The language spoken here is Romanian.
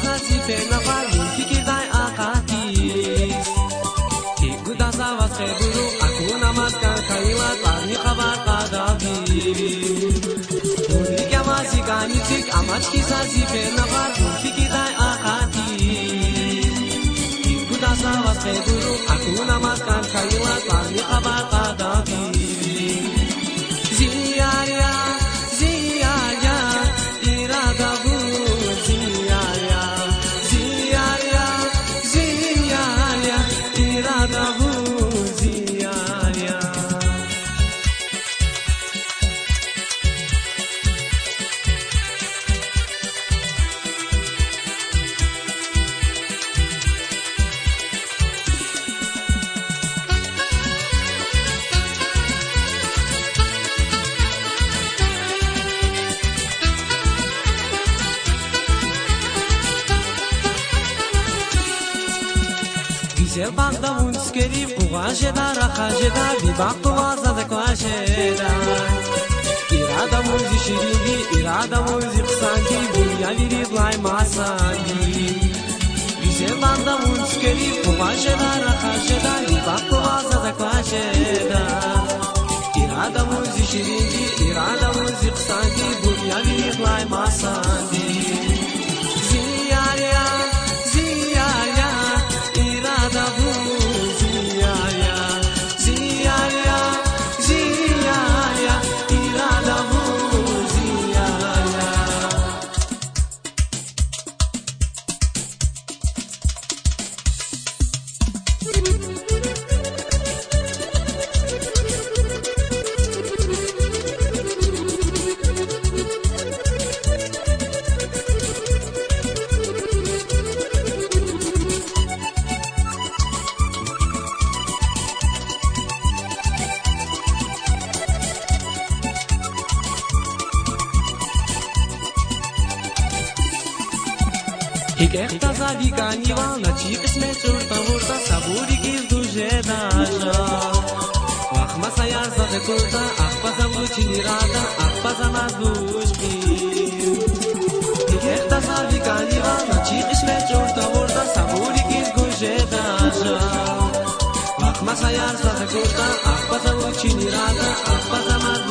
kisasi pena farmun fikirday akatis Iguda savas kheburu aku namaskan kalimat parni khabar qadavi Uni kamasi ganitik amach kisasi pena farmun fikirday akatis Iguda savas kheburu aku namaskan kalimat parni khabar qadavi Ziyaria ziyaria irada bu Zer bagda unskeri pugaşeda rakajeda bir baktı vazada koşeda İrada muzi şirindi irada muzi ksanti dünya lirid lay masandi Zer bagda unskeri pugaşeda rakajeda bir baktı vazada koşeda İrada muzi şirindi irada muzi ksanti dünya lirid lay masandi Ziyariya ziyariya irada bu ziyaya ziyaya ziyaya irada bu ziyaya Hikek tazavi ganiva na chikes me churta hurta saburi giz dujeda ja Wahma sayar zade kurta akpaza vuchi nirada akpaza mazdushki Hikek tazavi ganiva na chikes me churta hurta saburi giz dujeda ja Wahma sayar zade kurta akpaza vuchi nirada akpaza mazdushki